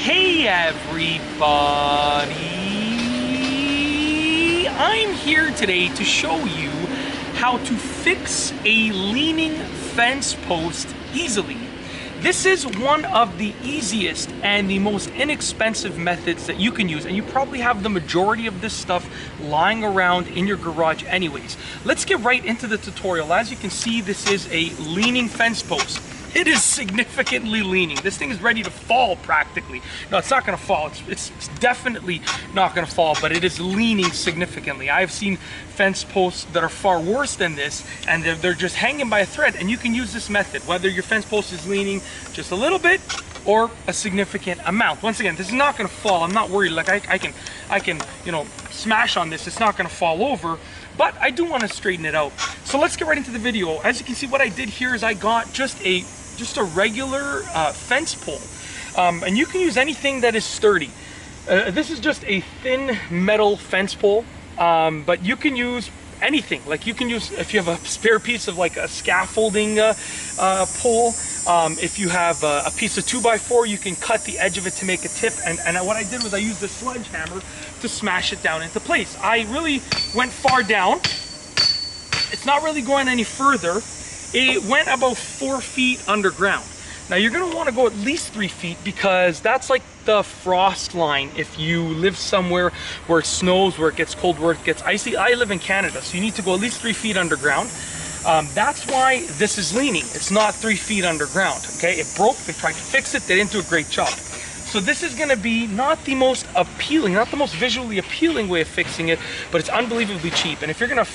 Hey everybody! I'm here today to show you how to fix a leaning fence post easily. This is one of the easiest and the most inexpensive methods that you can use, and you probably have the majority of this stuff lying around in your garage anyways. Let's get right into the tutorial. As you can see, this is a leaning fence post. It is significantly leaning. This thing is ready to fall practically. No, it's not gonna fall. It's definitely not gonna fall, but it is leaning significantly. I've seen fence posts that are far worse than this, and they're just hanging by a thread, and you can use this method, whether your fence post is leaning just a little bit or a significant amount. Once again, this is not gonna fall. I'm not worried. Like I can, you know, smash on this. It's not gonna fall over, but I do wanna straighten it out. So let's get right into the video. As you can see, what I did here is I got just a regular fence pole, and you can use anything that is sturdy. This is just a thin metal fence pole, but you can use anything. Like you can use, if you have a spare piece of like a scaffolding pole, if you have a piece of 2x4, you can cut the edge of it to make a tip, and what I did was I used a sledgehammer to smash it down into place. I really went far down. It's not really going any further. It went about 4 feet underground. Now you're gonna wanna go at least 3 feet, because that's like the frost line if you live somewhere where it snows, where it gets cold, where it gets icy. I live in Canada, so you need to go at least 3 feet underground. That's why this is leaning. It's not 3 feet underground, okay? It broke, they tried to fix it, they didn't do a great job. So this is gonna be not the most appealing, not the most visually appealing way of fixing it, but it's unbelievably cheap. And if you're gonna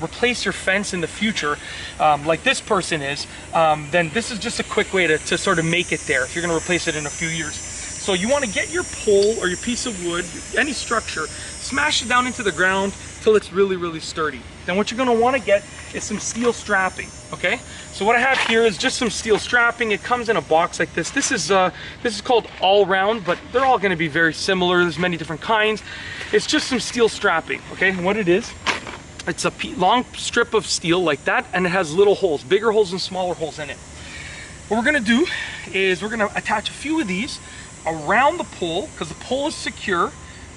replace your fence in the future, like this person is, then this is just a quick way to sort of make it there if you're going to replace it in a few years. So you want to get your pole or your piece of wood, any structure, smash it down into the ground till it's really, really sturdy. Then what you're going to want to get is some steel strapping, okay? So what I have here is just some steel strapping. It comes in a box like this. This is called all round, but they're all going to be very similar. There's many different kinds. It's just some steel strapping, okay? And what it is, it's a long strip of steel like that, and it has little holes, bigger holes and smaller holes in it. What we're gonna do is we're gonna attach a few of these around the pole, because the pole is secure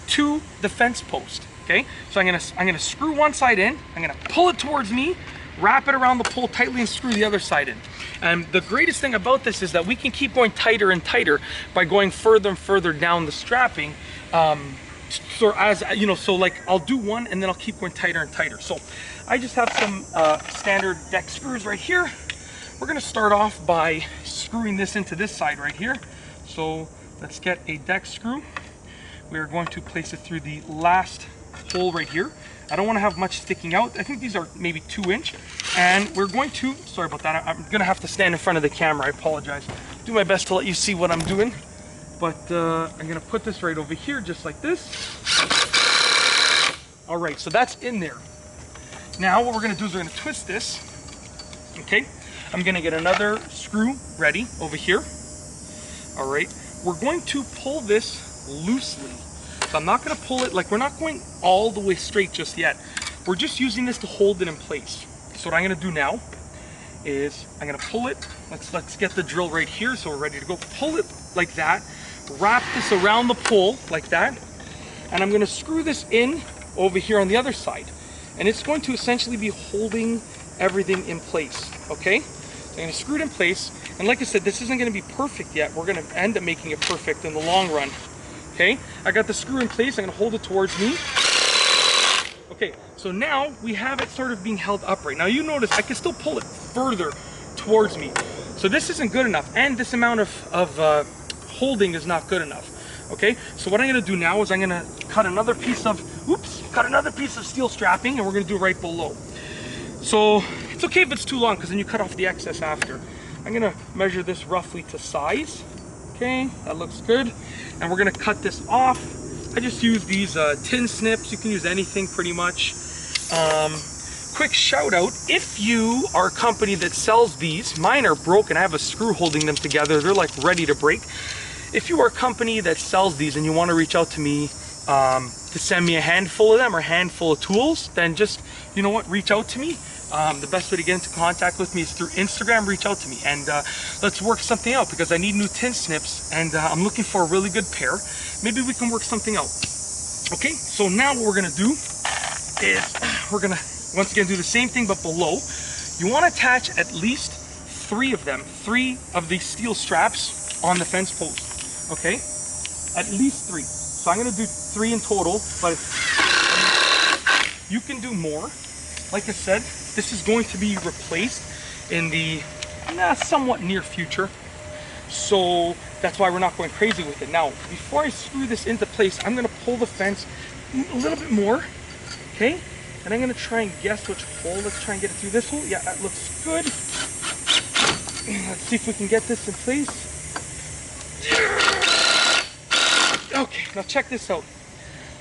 to the fence post, okay? So I'm gonna screw one side in, I'm gonna pull it towards me, wrap it around the pole tightly, and screw the other side in. And the greatest thing about this is that we can keep going tighter and tighter by going further and further down the strapping. So as you know, so like I'll do one and then I'll keep going tighter and tighter. So I just have some standard deck screws right here. We're gonna start off by screwing this into this side right here. So let's get a deck screw. We are going to place it through the last hole right here. I don't want to have much sticking out. I think these are maybe 2 inch. And we're going to, sorry about that, I'm gonna have to stand in front of the camera, I apologize. Do my best to let you see what I'm doing. But I'm gonna put this right over here, just like this. All right, so that's in there. Now what we're gonna do is we're gonna twist this, okay? I'm gonna get another screw ready over here. All right, we're going to pull this loosely. So I'm not gonna pull it, like we're not going all the way straight just yet. We're just using this to hold it in place. So what I'm gonna do now is I'm gonna pull it. Let's get the drill right here so we're ready to go. Pull it like that. Wrap this around the pole like that, and I'm going to screw this in over here on the other side, and it's going to essentially be holding everything in place, okay? So I'm going to screw it in place, and like I said, this isn't going to be perfect yet. We're going to end up making it perfect in the long run, okay? I got the screw in place. I'm going to hold it towards me. Okay, so now we have it sort of being held upright. Now you notice I can still pull it further towards me, so this isn't good enough, and this amount of holding is not good enough. Okay, so what I'm gonna do now is I'm gonna cut another piece of steel strapping, and we're gonna do it right below. So it's okay if it's too long, because then you cut off the excess after. I'm gonna measure this roughly to size. Okay, that looks good. And we're gonna cut this off. I just use these tin snips. You can use anything pretty much. Quick shout out, if you are a company that sells these, mine are broken, I have a screw holding them together, they're like ready to break. If you are a company that sells these and you want to reach out to me to send me a handful of them or a handful of tools, then just, you know what, reach out to me. the best way to get into contact with me is through Instagram. Reach out to me and let's work something out, because I need new tin snips and I'm looking for a really good pair. Maybe we can work something out. Okay, so now what we're gonna do is we're gonna once again do the same thing but below. You want to attach at least 3 of them, 3 of these steel straps on the fence post. Okay, at least 3. So I'm gonna do 3 in total, but you can do more. Like I said, this is going to be replaced in the somewhat near future, so that's why we're not going crazy with it. Now, before I screw this into place, I'm gonna pull the fence a little bit more, okay? And I'm gonna try and guess which hole. Let's try and get it through this hole. Yeah, that looks good. Let's see if we can get this in place. Okay, now check this out.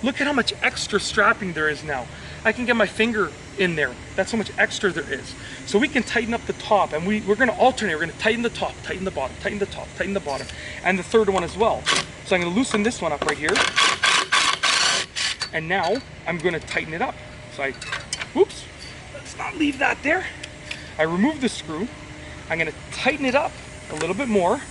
Look at how much extra strapping there is now. I can get my finger in there. That's how much extra there is. So we can tighten up the top, and we're gonna alternate. We're gonna tighten the top, tighten the bottom, tighten the top, tighten the bottom, and the third one as well. So I'm gonna loosen this one up right here. And now I'm gonna tighten it up. So whoops, let's not leave that there. I remove the screw. I'm gonna tighten it up a little bit more.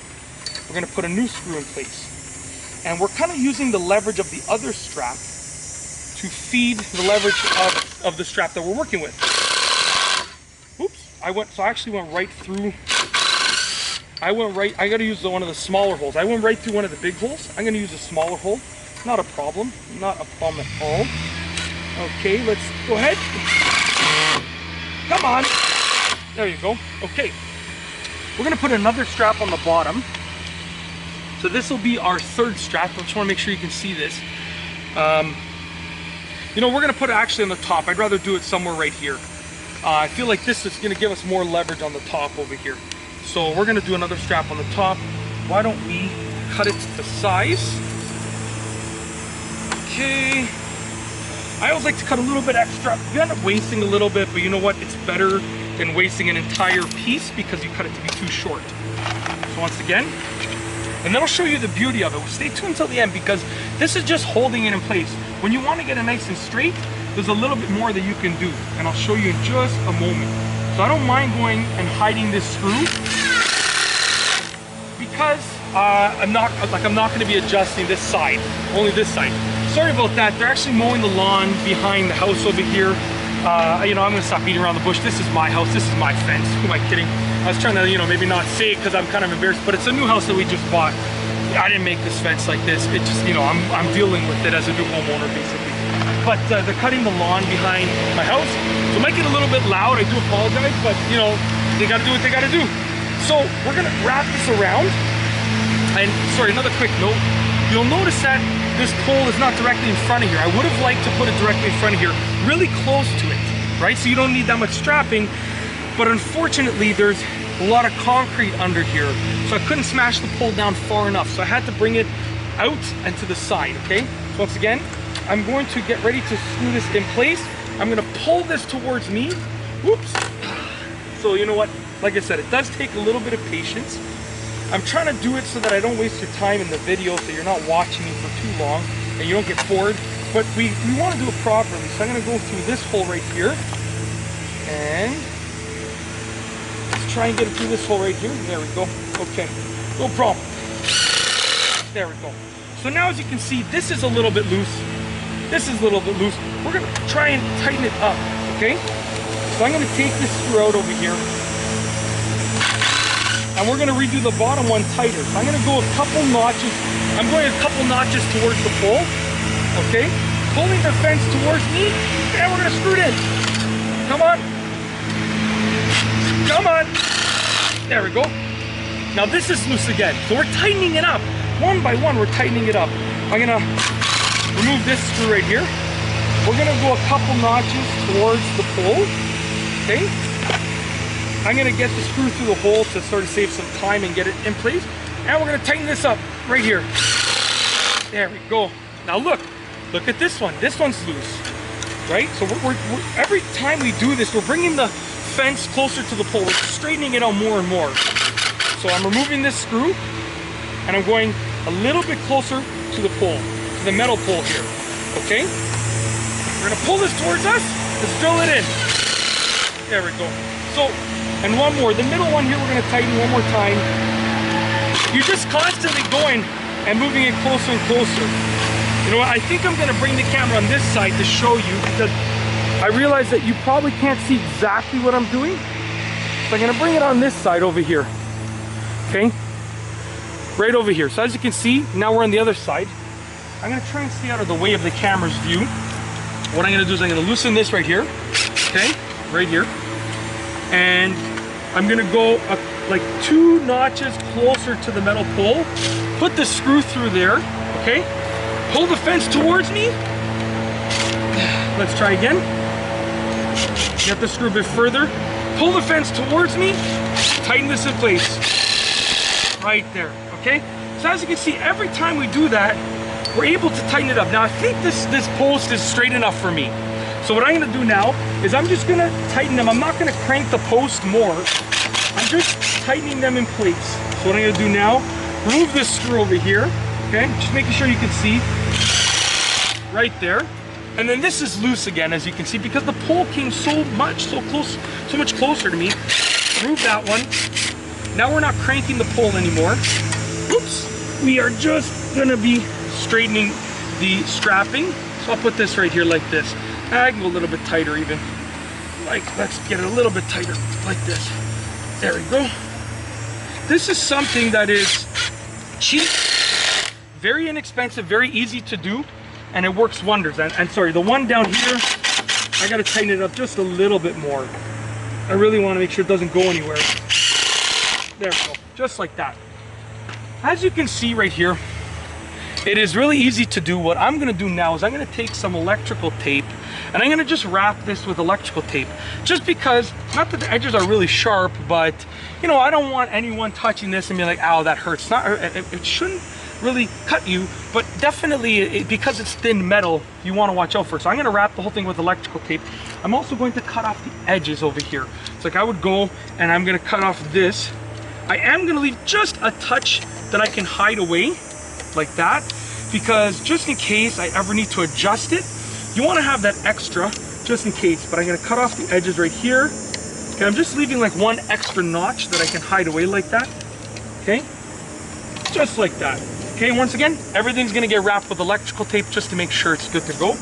We're gonna put a new screw in place. And we're kind of using the leverage of the other strap to feed the leverage of the strap that we're working with. Oops, I actually went right through. I gotta use one of the smaller holes. I went right through one of the big holes. I'm gonna use a smaller hole. Not a problem, not a problem at all. Okay, let's go ahead. Come on. There you go. Okay. We're gonna put another strap on the bottom. So this will be our third strap. I just wanna make sure you can see this. You know, we're gonna put it actually on the top. I'd rather do it somewhere right here. I feel like this is gonna give us more leverage on the top over here. So we're gonna do another strap on the top. Why don't we cut it to size? Okay. I always like to cut a little bit extra. You end up wasting a little bit, but you know what? It's better than wasting an entire piece because you cut it to be too short. So once again, and then I'll show you the beauty of it. Stay tuned until the end because this is just holding it in place. When you want to get it nice and straight, there's a little bit more that you can do, and I'll show you in just a moment. So I don't mind going and hiding this screw because I'm not going to be adjusting this side, only this side. Sorry about that. They're actually mowing the lawn behind the house over here. You know, I'm going to stop beating around the bush. This is my house. This is my fence. Who am I kidding? I was trying to, you know, maybe not say it because I'm kind of embarrassed, but it's a new house that we just bought. I didn't make this fence like this. It just, you know, I'm dealing with it as a new homeowner, basically. But they're cutting the lawn behind my house. So it might get a little bit loud. I do apologize, but, you know, they got to do what they got to do. So we're going to wrap this around. And, sorry, another quick note. You'll notice that this pole is not directly in front of here. I would have liked to put it directly in front of here, really close to it, right? So you don't need that much strapping, but unfortunately there's a lot of concrete under here, so I couldn't smash the pole down far enough, so I had to bring it out and to the side, okay? So once again, I'm going to get ready to screw this in place. I'm gonna pull this towards me. Whoops. So you know what? Like I said, it does take a little bit of patience. I'm trying to do it so that I don't waste your time in the video, so you're not watching me for too long and you don't get bored. But we want to do it properly. So I'm going to go through this hole right here. And let's try and get it through this hole right here. There we go. Okay, no problem. There we go. So now as you can see, this is a little bit loose. This is a little bit loose. We're going to try and tighten it up, okay? So I'm going to take this screw out over here. And we're going to redo the bottom one tighter. So I'm going to go a couple notches. I'm going a couple notches towards the pole. Okay? Pulling the fence towards me. And we're going to screw it in. Come on. Come on. There we go. Now this is loose again. So we're tightening it up. One by one, we're tightening it up. I'm going to remove this screw right here. We're going to go a couple notches towards the pole. Okay? I'm going to get the screw through the hole to sort of save some time and get it in place. And we're going to tighten this up right here. There we go. Now look at this one. This one's loose, right? So we're every time we do this, we're bringing the fence closer to the pole. We're straightening it out more and more. So I'm removing this screw and I'm going a little bit closer to the pole, to the metal pole here, okay? We're going to pull this towards us. Let's drill it in. There we go. So, and one more. The middle one here, we're gonna tighten one more time. You're just constantly going and moving it closer and closer. You know what, I think I'm gonna bring the camera on this side to show you, because I realize that you probably can't see exactly what I'm doing. So I'm gonna bring it on this side over here. Okay? Right over here. So as you can see, now we're on the other side. I'm gonna try and stay out of the way of the camera's view. What I'm gonna do is I'm gonna loosen this right here. Okay? Right here. And I'm gonna go up like 2 notches closer to the metal pole. Put the screw through there. Okay? Pull the fence towards me. Let's try again. Get the screw a bit further. Pull the fence towards me. Tighten this in place. Right there, okay? So as you can see, every time we do that, we're able to tighten it up. Now I think this post is straight enough for me. So what I'm gonna do now is I'm just gonna tighten them. I'm not gonna crank the post more. I'm just tightening them in place. So what I'm gonna do now, remove this screw over here, okay? Just making sure you can see. Right there. And then this is loose again, as you can see, because the pole came so much closer to me. Remove that one. Now we're not cranking the pole anymore. Oops. We are just gonna be straightening the strapping. So I'll put this right here like this. I can go a little bit tighter even. Like, let's get it a little bit tighter, like this. There we go. This is something that is cheap, very inexpensive, very easy to do, and it works wonders. And sorry, the one down here, I gotta tighten it up just a little bit more. I really wanna make sure it doesn't go anywhere. There we go, just like that. As you can see right here, it is really easy to do. What I'm gonna do now is I'm gonna take some electrical tape and I'm gonna just wrap this with electrical tape. Just because, not that the edges are really sharp, but you know, I don't want anyone touching this and be like, ow, that hurts. It shouldn't really cut you, but definitely because it's thin metal, you wanna watch out for it. So I'm gonna wrap the whole thing with electrical tape. I'm also going to cut off the edges over here. It's like I would go and I'm gonna cut off this. I am gonna leave just a touch that I can hide away, like that, because just in case I ever need to adjust it, you want to have that extra just in case. But I'm going to cut off the edges right here. Okay, I'm just leaving like one extra notch that I can hide away like that. Okay, just like that. Okay, once again, everything's going to get wrapped with electrical tape just to make sure it's good to go.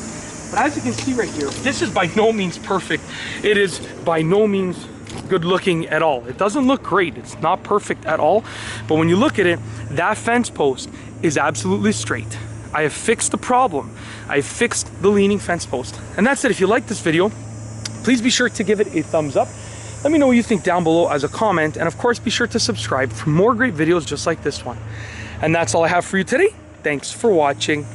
But as you can see right here, this is by no means perfect. It is by no means good looking at all. It doesn't look great. It's not perfect at all. But when you look at it, that fence post is absolutely straight. I have fixed the problem. I have fixed the leaning fence post. And that's it. If you like this video, please be sure to give it a thumbs up. Let me know what you think down below as a comment. And of course, be sure to subscribe for more great videos just like this one. And that's all I have for you today. Thanks for watching.